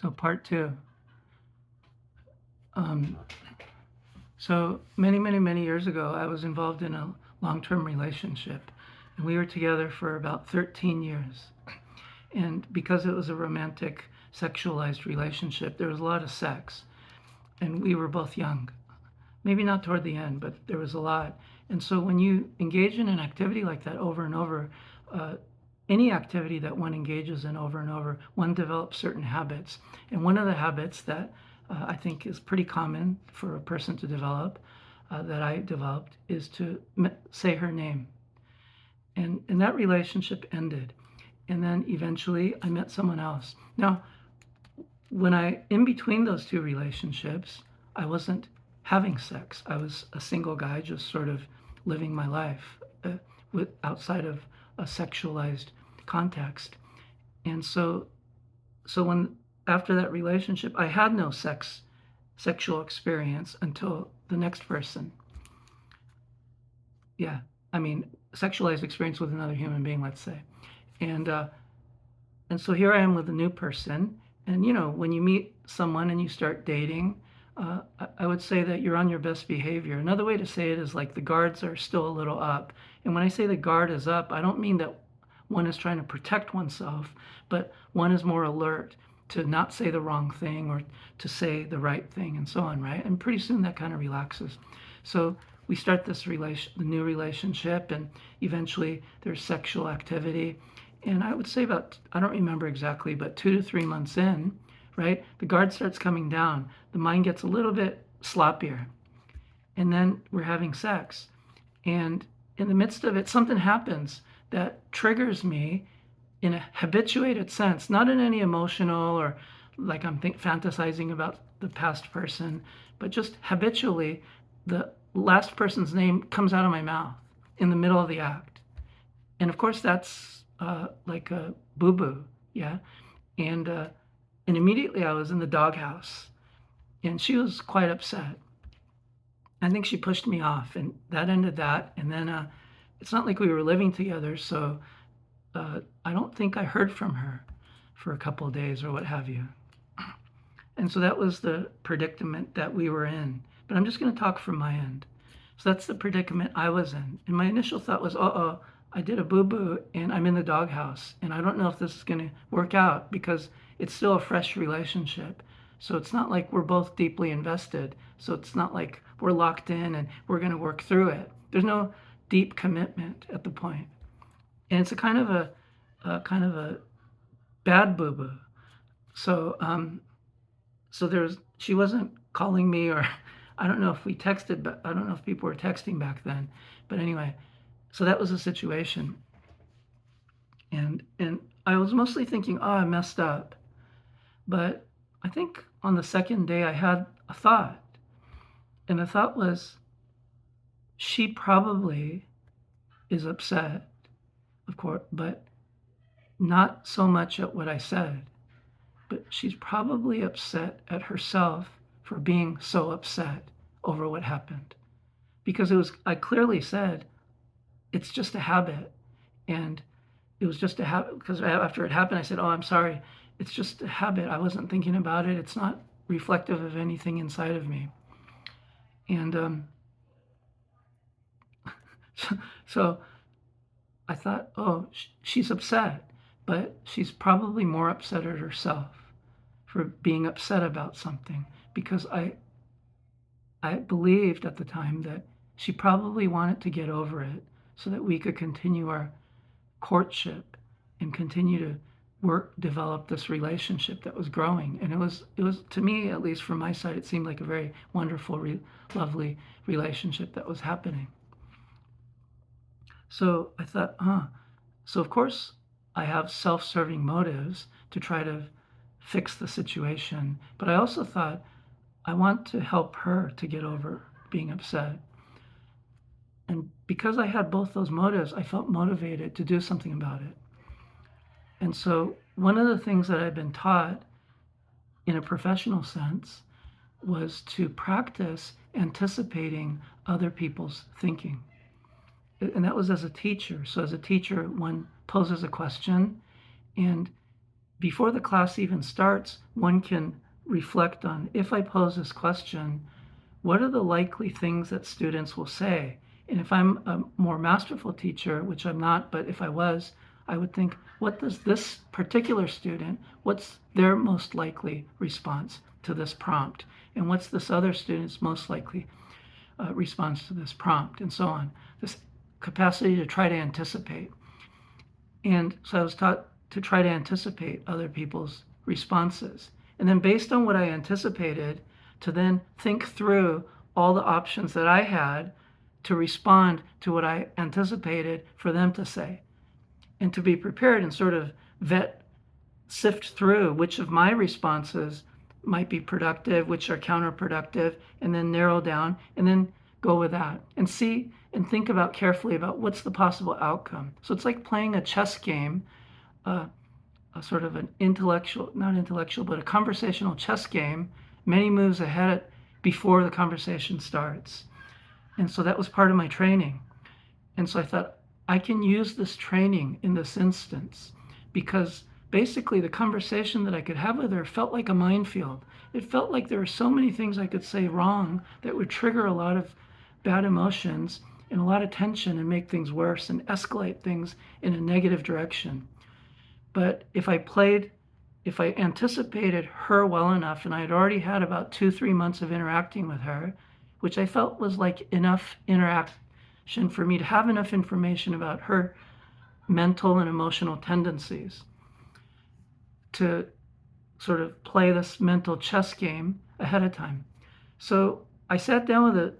So part two. Um, so many years ago, I was involved in a long-term relationship, and we were together for about 13 years. And because it was a romantic, sexualized relationship, there was a lot of sex, and we were both young. Maybe not toward the end, but there was a lot. And so when you engage in an activity like that over and over, uh, any activity that one engages in over and over, one develops certain habits. And one of the habits that I think is pretty common for a person to develop, that I developed, is to say her name. And that relationship ended. And then eventually I met someone else. Now, in between those two relationships, I wasn't having sex. I was a single guy just sort of living my life outside of a sexualized context. And so when after that relationship, I had no sexual experience until the next person. Yeah, I mean, sexualized experience with another human being, let's say. And so here I am with a new person. And when you meet someone and you start dating, I would say that you're on your best behavior. Another way to say it is like the guards are still a little up. And when I say the guard is up, I don't mean that one is trying to protect oneself, but one is more alert to not say the wrong thing or to say the right thing and so on, right? And pretty soon that kind of relaxes. So we start the new relationship, and eventually there's sexual activity. And I would say about, I don't remember exactly, but 2 to 3 months in, right, the guard starts coming down. The mind gets a little bit sloppier. And then we're having sex. And in the midst of it, something happens that triggers me in a habituated sense, not in any emotional or like I'm fantasizing about the past person, but just habitually, the last person's name comes out of my mouth in the middle of the act. And of course, that's like a boo-boo, yeah? And immediately I was in the doghouse, and she was quite upset. I think she pushed me off, and that ended that. And then it's not like we were living together, so I don't think I heard from her for a couple of days or what have you. And so that was the predicament that we were in. But I'm just going to talk from my end. So that's the predicament I was in. And my initial thought was, uh-oh, I did a boo-boo and I'm in the doghouse. And I don't know if this is going to work out because it's still a fresh relationship. So it's not like we're both deeply invested. So it's not like we're locked in and we're going to work through it. There's no deep commitment at the point. And it's a kind of a bad boo-boo. So she wasn't calling me, or I don't know if we texted, but I don't know if people were texting back then. But anyway, so that was the situation. And I was mostly thinking, oh, I messed up. But I think on the second day I had a thought. And the thought was, she probably is upset, of course, but not so much at what I said. But she's probably upset at herself for being so upset over what happened. Because I clearly said, it's just a habit. And it was just a habit, because after it happened, I said, oh, I'm sorry. It's just a habit. I wasn't thinking about it. It's not reflective of anything inside of me. And so I thought, oh, she's upset, but she's probably more upset at herself for being upset about something, because I believed at the time that she probably wanted to get over it so that we could continue our courtship and continue to develop this relationship that was growing. And it was to me, at least from my side, it seemed like a very wonderful, lovely relationship that was happening. So I thought, so of course I have self-serving motives to try to fix the situation, but I also thought I want to help her to get over being upset. And because I had both those motives, I felt motivated to do something about it. And so one of the things that I've been taught in a professional sense was to practice anticipating other people's thinking. And that was as a teacher. So as a teacher, one poses a question, and before the class even starts, one can reflect on, if I pose this question, what are the likely things that students will say? And if I'm a more masterful teacher, which I'm not, but if I was, I would think, what does this particular student, what's their most likely response to this prompt? And what's this other student's most likely response to this prompt? And so on. This capacity to try to anticipate. And so I was taught to try to anticipate other people's responses. And then based on what I anticipated, to then think through all the options that I had to respond to what I anticipated for them to say. And to be prepared and sort of sift through which of my responses might be productive, which are counterproductive, and then narrow down and then go with that and see and think about carefully about what's the possible outcome. So it's like playing a chess game, a sort of an intellectual, not intellectual, but a conversational chess game, many moves ahead before the conversation starts. And so that was part of my training. And so I thought, I can use this training in this instance because basically the conversation that I could have with her felt like a minefield. It felt like there were so many things I could say wrong that would trigger a lot of bad emotions and a lot of tension and make things worse and escalate things in a negative direction. But if I anticipated her well enough, and I had already had about 2-3 months of interacting with her, which I felt was like enough interaction for me to have enough information about her mental and emotional tendencies to sort of play this mental chess game ahead of time. So I sat down with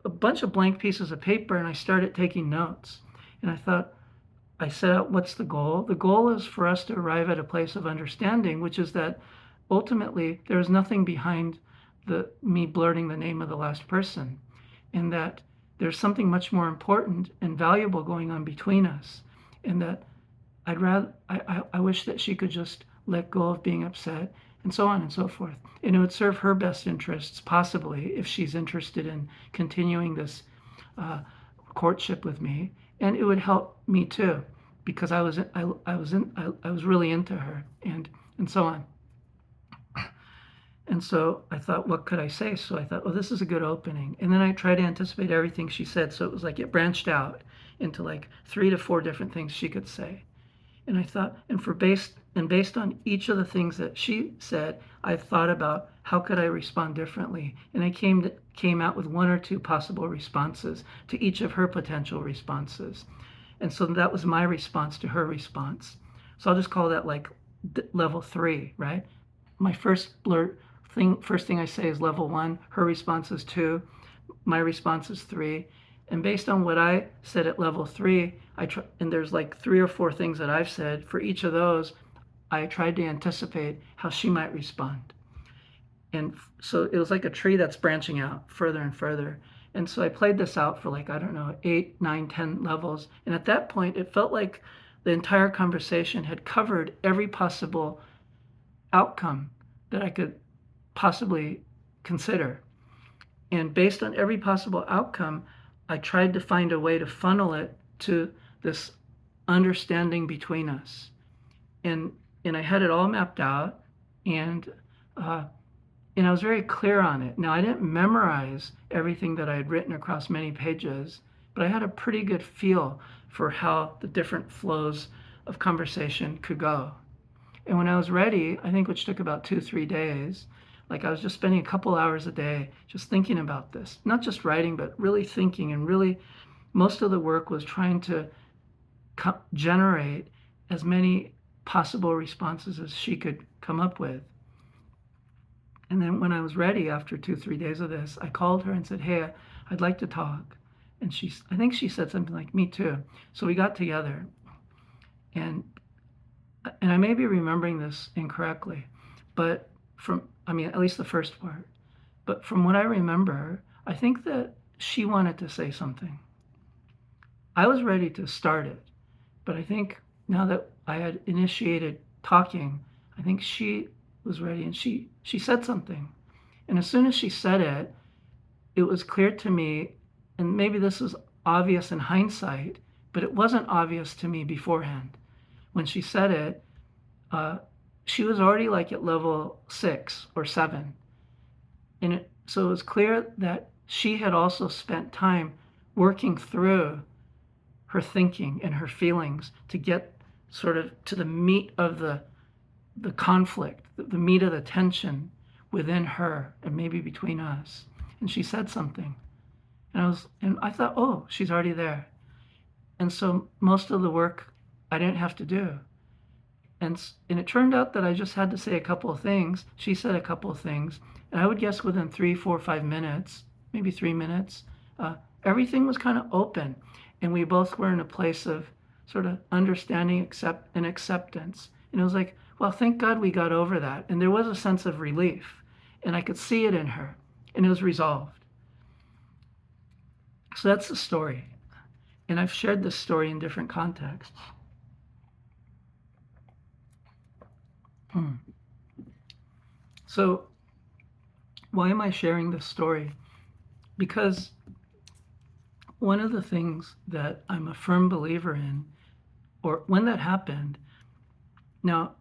a bunch of blank pieces of paper and I started taking notes. And I set out, what's the goal? The goal is for us to arrive at a place of understanding, which is that ultimately there is nothing behind me blurting the name of the last person, and that there's something much more important and valuable going on between us, and that I wish that she could just let go of being upset, and so on and so forth. And it would serve her best interests, possibly, if she's interested in continuing this courtship with me. And it would help me too, because I was really into her, and so on. And so I thought, what could I say? So I thought, well, this is a good opening. And then I tried to anticipate everything she said. So it was like it branched out into like 3 to 4 different things she could say. And I thought, based on each of the things that she said, I thought about how could I respond differently. And I came out with 1 or 2 possible responses to each of her potential responses. And so that was my response to her response. So I'll just call that like level 3, right? My first thing I say is level 1, her response is 2, my response is 3. And based on what I said at level 3, and there's like 3 or 4 things that I've said, for each of those, I tried to anticipate how she might respond. And so it was like a tree that's branching out further and further. And so I played this out for like, I don't know, 8, 9, 10 levels. And at that point, it felt like the entire conversation had covered every possible outcome that I could possibly consider. And based on every possible outcome, I tried to find a way to funnel it to this understanding between us. And I had it all mapped out, and I was very clear on it. Now, I didn't memorize everything that I had written across many pages, but I had a pretty good feel for how the different flows of conversation could go. And when I was ready, I think which took about 2-3 days, like I was just spending a couple hours a day just thinking about this, not just writing, but really thinking, and really most of the work was trying to generate as many possible responses as she could come up with. And then when I was ready after 2-3 days of this, I called her and said, hey, I'd like to talk. And I think she said something like, me too. So we got together, and I may be remembering this incorrectly, but at least the first part. But from what I remember, I think that she wanted to say something. I was ready to start it, but I think now that I had initiated talking, I think she was ready, and she said something. And as soon as she said it, it was clear to me, and maybe this is obvious in hindsight, but it wasn't obvious to me beforehand. When she said it, she was already like at level 6 or 7. So it was clear that she had also spent time working through her thinking and her feelings to get sort of to the meat of the conflict, the meat of the tension within her and maybe between us. And she said something. And I thought, oh, she's already there. And so most of the work I didn't have to do. And it turned out that I just had to say a couple of things. She said a couple of things. And I would guess within 3, 4, 5 minutes, maybe 3 minutes, everything was kind of open. And we both were in a place of sort of understanding and acceptance. And it was like, well, thank God we got over that. And there was a sense of relief. And I could see it in her. And it was resolved. So that's the story. And I've shared this story in different contexts. So why am I sharing this story? Because one of the things that I'm a firm believer in, or when that happened, now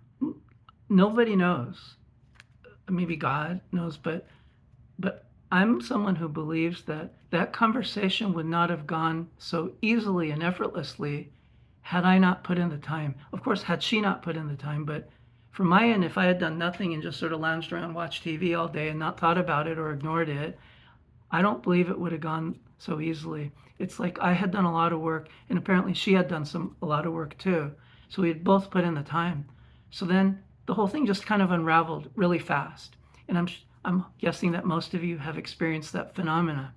nobody knows, maybe God knows, but I'm someone who believes that that conversation would not have gone so easily and effortlessly had I not put in the time. Of course, had she not put in the time, but from my end, if I had done nothing and just sort of lounged around, watched TV all day and not thought about it or ignored it, I don't believe it would have gone so easily. It's like I had done a lot of work, and apparently she had done a lot of work too. So we had both put in the time. So then the whole thing just kind of unraveled really fast. And I'm guessing that most of you have experienced that phenomena.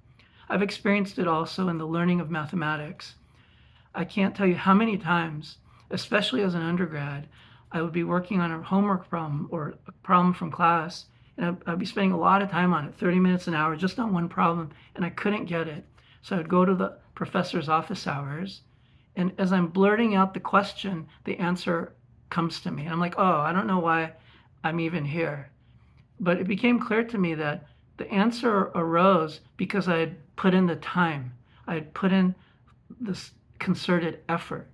I've experienced it also in the learning of mathematics. I can't tell you how many times, especially as an undergrad, I would be working on a homework problem or a problem from class, and I'd be spending a lot of time on it, 30 minutes an hour, just on one problem, and I couldn't get it. So I'd go to the professor's office hours, and as I'm blurting out the question, the answer comes to me. And I'm like, oh, I don't know why I'm even here. But it became clear to me that the answer arose because I had put in the time. I had put in this concerted effort.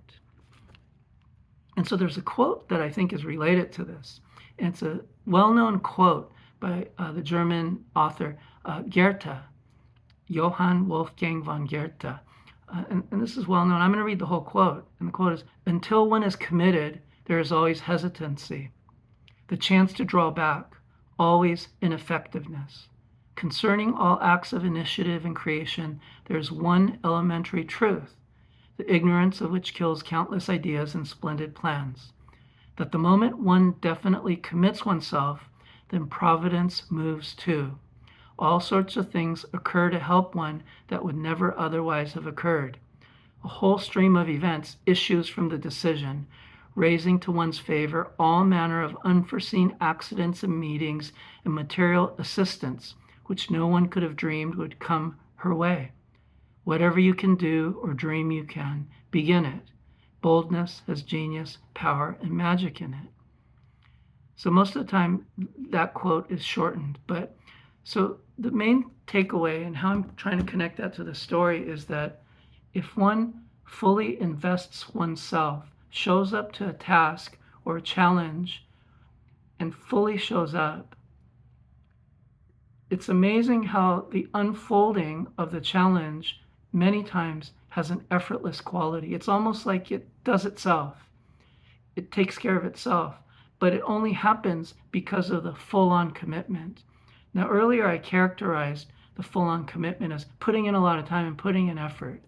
And so there's a quote that I think is related to this. And it's a well-known quote by the German author Goethe, Johann Wolfgang von Goethe. And this is well known. I'm going to read the whole quote. And the quote is, "Until one is committed, there is always hesitancy, the chance to draw back, always ineffectiveness. Concerning all acts of initiative and creation, there is one elementary truth, the ignorance of which kills countless ideas and splendid plans, that the moment one definitely commits oneself, then providence moves too. All sorts of things occur to help one that would never otherwise have occurred. A whole stream of events issues from the decision, raising to one's favor all manner of unforeseen accidents and meetings and material assistance, which no one could have dreamed would come her way. Whatever you can do or dream you can, begin it. Boldness has genius, power, and magic in it." So most of the time, that quote is shortened. But so the main takeaway and how I'm trying to connect that to the story is that if one fully invests oneself, shows up to a task or a challenge, and fully shows up, it's amazing how the unfolding of the challenge many times has an effortless quality. It's almost like it does itself. It takes care of itself, but it only happens because of the full-on commitment. Now, earlier I characterized the full-on commitment as putting in a lot of time and putting in effort.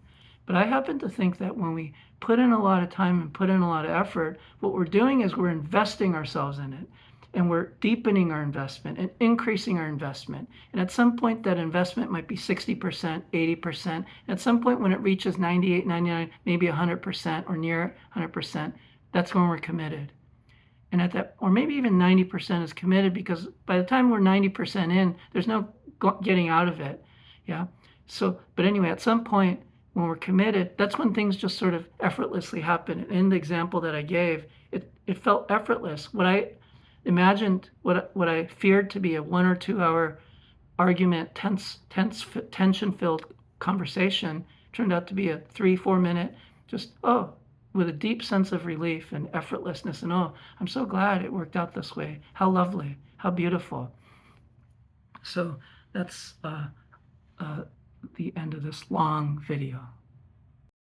But I happen to think that when we put in a lot of time and put in a lot of effort, what we're doing is we're investing ourselves in it. And we're deepening our investment and increasing our investment. And at some point, that investment might be 60%, 80%. At some point, when it reaches 98, 99, maybe 100% or near 100%, that's when we're committed. And at that, or maybe even 90% is committed, because by the time we're 90% in, there's no getting out of it. Yeah. So, but anyway, at some point, when we're committed, that's when things just sort of effortlessly happen. And in the example that I gave, it felt effortless. What I imagined, what I feared to be a 1 or 2 hour argument, tension-filled conversation, turned out to be a 3-4 minute, just, oh, with a deep sense of relief and effortlessness, and oh, I'm so glad it worked out this way. How lovely, how beautiful. So that's the end of this long video.